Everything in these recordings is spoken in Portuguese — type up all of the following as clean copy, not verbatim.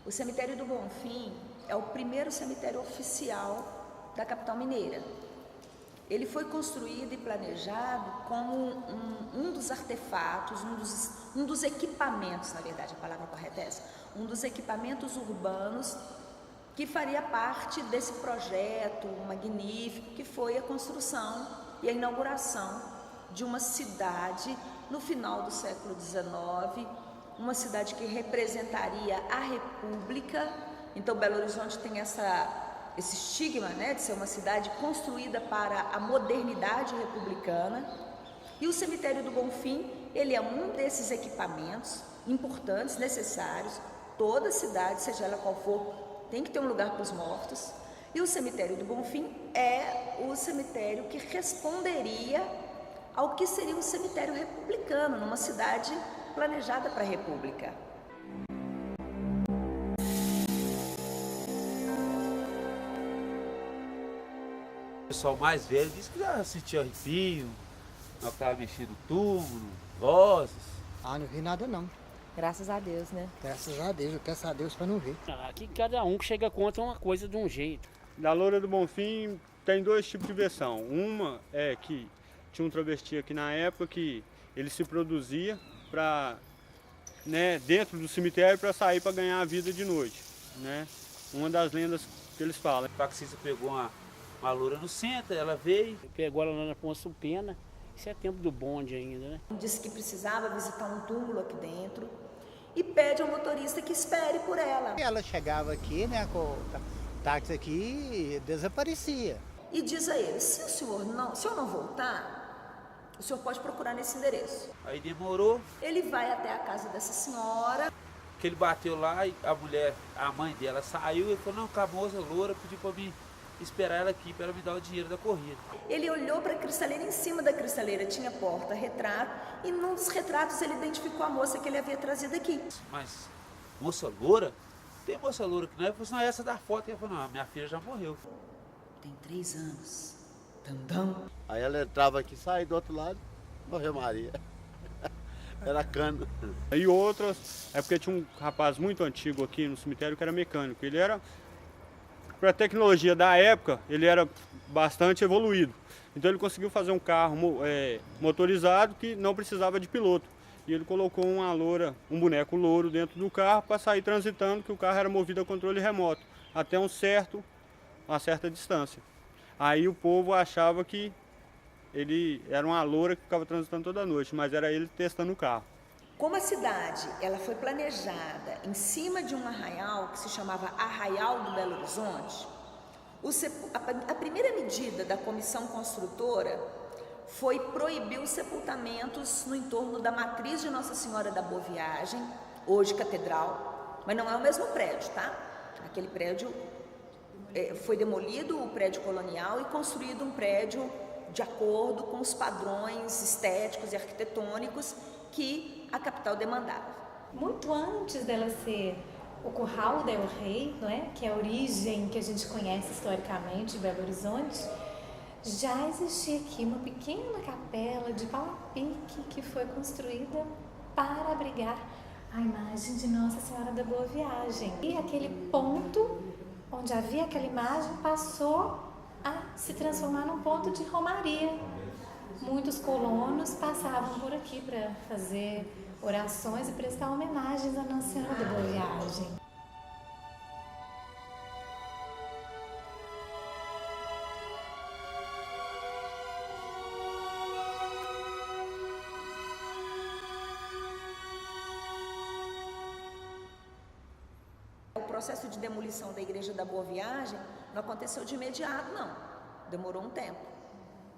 O cemitério do Bonfim é o primeiro cemitério oficial da capital mineira. Ele foi construído e planejado como um dos artefatos, um dos equipamentos, na verdade a palavra correta é essa, um dos equipamentos urbanos que faria parte desse projeto magnífico que foi a construção e a inauguração de uma cidade no final do século XIX, uma cidade que representaria a República. Então Belo Horizonte tem esse estigma, né, de ser uma cidade construída para a modernidade republicana. E o cemitério do Bonfim, ele é um desses equipamentos importantes, necessários. Toda cidade, seja ela qual for, tem que ter um lugar para os mortos. E o cemitério do Bonfim é o cemitério que responderia ao que seria um cemitério republicano, numa cidade planejada para a República. O pessoal mais velho disse que já sentia arrepio, na hora que estava mexendo no túmulo, vozes. Ah, não vi nada não. Graças a Deus, né? Graças a Deus, eu peço a Deus para não ver. Aqui cada um que chega conta uma coisa de um jeito. Na Loura do Bonfim tem dois tipos de versão. Uma é que tinha um travesti aqui na época que ele se produzia para, né, dentro do cemitério para sair para ganhar a vida de noite, né? Uma das lendas que eles falam. A taxista pegou uma loura no centro, ela veio. Pegou ela lá na Ponça Pena. Isso é tempo do bonde ainda, né? Disse que precisava visitar um túmulo aqui dentro e pede ao motorista que espere por ela. Ela chegava aqui, né, com o táxi aqui e desaparecia. E diz a ele, se o senhor não voltar, o senhor pode procurar nesse endereço. Aí demorou, Ele vai até a casa dessa senhora. que ele bateu lá e a mãe dela saiu e falou, não, com a moça loura pediu para mim esperar ela aqui para ela me dar o dinheiro da corrida. Ele olhou para a cristaleira, em cima da cristaleira tinha porta-retrato e num dos retratos ele identificou a moça que ele havia trazido aqui. Mas, moça loura? Tem moça loura que não é? Eu falei, não, é essa da foto. Ele falou, não, minha filha já morreu. Tem 3 anos. Tandão. Aí ela entrava aqui, saía do outro lado, morreu Maria. Era cano. E outras é porque tinha um rapaz muito antigo aqui no cemitério que era mecânico. Ele era, para a tecnologia da época, ele era bastante evoluído. Então ele conseguiu fazer um carro motorizado que não precisava de piloto. E ele colocou uma loura, um boneco louro dentro do carro para sair transitando, que o carro era movido a controle remoto, até uma certa distância. Aí o povo achava que ele era uma loura que ficava transitando toda noite, mas era ele testando o carro. Como a cidade ela foi planejada em cima de um arraial que se chamava Arraial do Belo Horizonte, a primeira medida da comissão construtora foi proibir os sepultamentos no entorno da matriz de Nossa Senhora da Boa Viagem, hoje catedral, mas não é o mesmo prédio, tá? Aquele prédio foi demolido, o prédio colonial, e construído um prédio de acordo com os padrões estéticos e arquitetônicos que a capital demandava. Muito antes dela ser o Curral del Rei, não é? Que é a origem que a gente conhece historicamente de Belo Horizonte, já existia aqui uma pequena capela de pau a pique que foi construída para abrigar a imagem de Nossa Senhora da Boa Viagem. E aquele ponto onde havia aquela imagem passou a se transformar num ponto de romaria. Muitos colonos passavam por aqui para fazer orações e prestar homenagens à Nossa Senhora da Boa Viagem. O processo de demolição da Igreja da Boa Viagem não aconteceu de imediato, não. Demorou um tempo.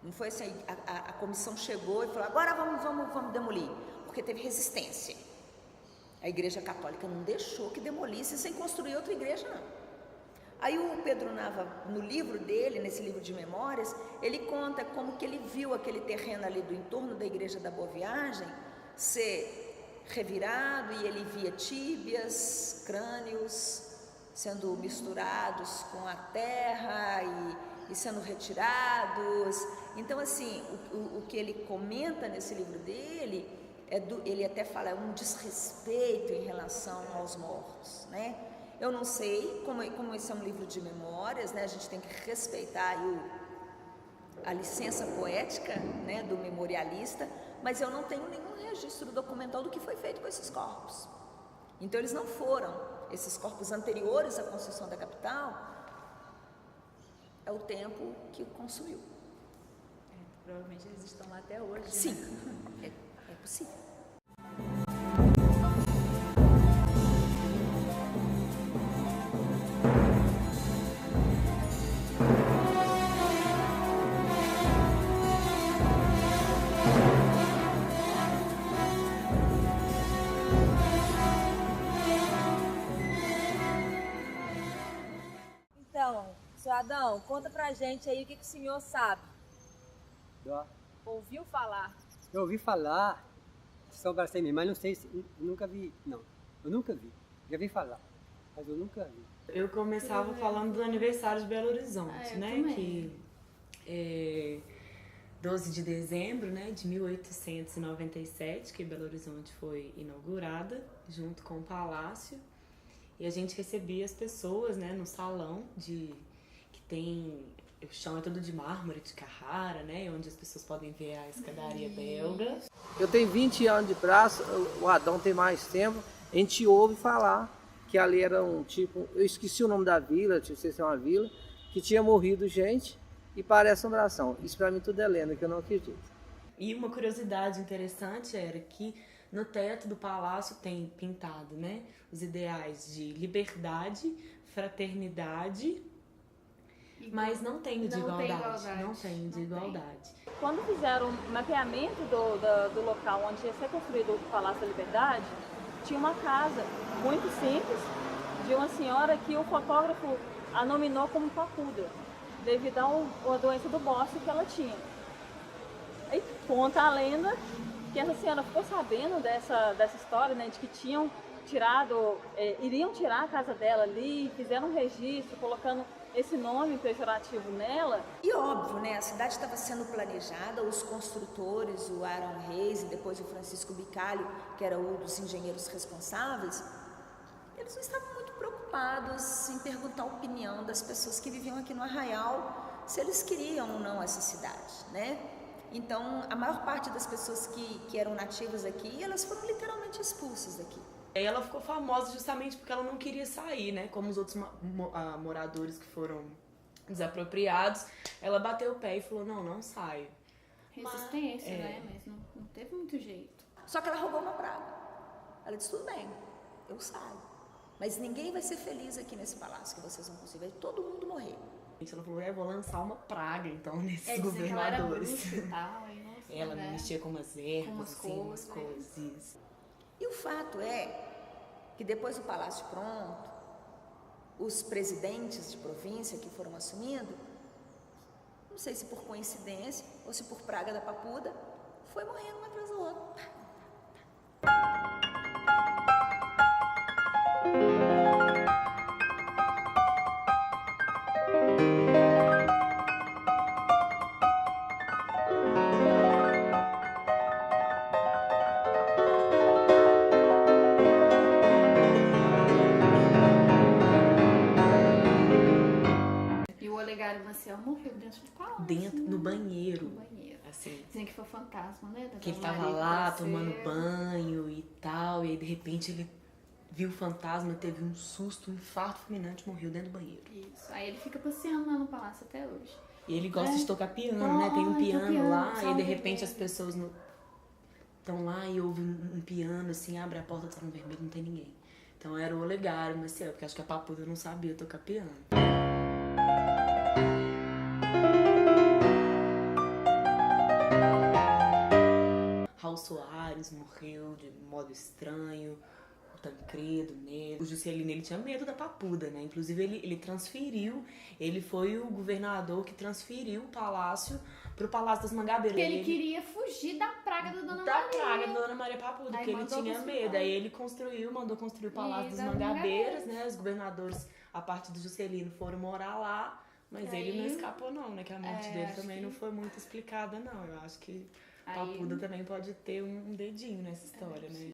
Não foi assim, a comissão chegou e falou, agora vamos demolir, porque teve resistência. A Igreja Católica não deixou que demolisse sem construir outra igreja, não. Aí o Pedro Nava, no livro dele, nesse livro de memórias, ele conta como que ele viu aquele terreno ali do entorno da Igreja da Boa Viagem ser revirado e ele via tíbias, crânios sendo misturados com a terra e sendo retirados. Então, assim, o que ele comenta nesse livro dele, ele até fala, é um desrespeito em relação aos mortos, né? Eu não sei, como esse é um livro de memórias, né, a gente tem que respeitar aí a licença poética, né, do memorialista, mas eu não tenho nenhum registro documental do que foi feito com esses corpos. Então eles não foram, esses corpos anteriores à construção da capital, é o tempo que o consumiu. Provavelmente eles estão lá até hoje. Sim, né? é possível. Então, seu Adão, conta pra gente aí o que o senhor sabe. Ouviu falar? Eu ouvi falar de São Bracemi, mas não sei se... Eu nunca vi, não. Eu nunca vi. Já vi falar, mas eu nunca vi. Eu começava falando do aniversário de Belo Horizonte, né? também. Que é 12 de dezembro, né, de 1897, que Belo Horizonte foi inaugurada, junto com o Palácio. E a gente recebia as pessoas, né, no salão que tem... O chão é todo de mármore de Carrara, né? Onde as pessoas podem ver a escadaria belga. Eu tenho 20 anos de praça, o Adão tem mais tempo. A gente ouve falar que ali era um tipo... Eu esqueci o nome da vila, não sei se é uma vila, que tinha morrido gente e parece assombração. Isso pra mim tudo é lenda, que eu não acredito. E uma curiosidade interessante era que no teto do palácio tem pintado, né? Os ideais de liberdade, fraternidade... Mas não tem de igualdade. Não tem de igualdade. Quando fizeram o mapeamento do local onde ia ser construído o Palácio da Liberdade, tinha uma casa muito simples de uma senhora que o fotógrafo a nominou como papuda, devido à doença do bosque que ela tinha. Aí conta a lenda que essa senhora ficou sabendo dessa história, né, de que tinham iriam tirar a casa dela ali, fizeram um registro colocando esse nome pejorativo nela. E óbvio, né, a cidade estava sendo planejada, os construtores, o Aaron Reis e depois o Francisco Bicalho, que era um dos engenheiros responsáveis, eles não estavam muito preocupados em perguntar a opinião das pessoas que viviam aqui no Arraial, se eles queriam ou não essa cidade, né? Então, a maior parte das pessoas que eram nativas aqui, elas foram literalmente expulsas daqui. Ela ficou famosa justamente porque ela não queria sair, né? Como os outros moradores que foram desapropriados. Ela bateu o pé e falou, não saio. Resistência, né? Mas não teve muito jeito. Só que ela roubou uma praga. Ela disse, tudo bem, eu saio. Mas ninguém vai ser feliz aqui nesse palácio que vocês vão conseguir. Vai todo mundo morrer. Ela falou, eu vou lançar uma praga, então, nesses governadores. Ela era bruxa e tal, ela mexia com umas ervas, assim, umas coisas. Isso. E o fato é que depois do palácio pronto, os presidentes de província que foram assumindo, não sei se por coincidência ou se por praga da papuda, foi morrendo um atrás do outro. Maciel morreu dentro do palácio. No banheiro. No banheiro. Assim. Dizem que foi fantasma, né? Que ele tava lá tomando banho e tal, e aí de repente ele viu o fantasma, teve um susto, um infarto fulminante, morreu dentro do banheiro. Isso. Aí ele fica passeando lá no palácio até hoje. E ele gosta de tocar piano, né? Tem um piano lá, e de repente as pessoas estão lá e ouvem um piano, assim, abre a porta, tá no vermelho, não tem ninguém. Então era o Olegário Maciel, porque acho que a papuda não sabia tocar piano. Raul Soares morreu de modo estranho, o Tancredo, Negro. O Juscelino, ele tinha medo da papuda, né? Inclusive ele transferiu, ele foi o governador que transferiu o palácio pro Palácio das Mangabeiras. Porque ele queria fugir da praga da Dona Maria. Da praga da Dona Maria Papuda, porque ele tinha medo. Aí ele mandou construir o Palácio das Mangabeiras, né? Os governadores, a parte do Juscelino, foram morar lá, mas ele não escapou não, né? Que a morte dele também não foi muito explicada, não. Eu acho que Papuda também pode ter um dedinho nessa história, né?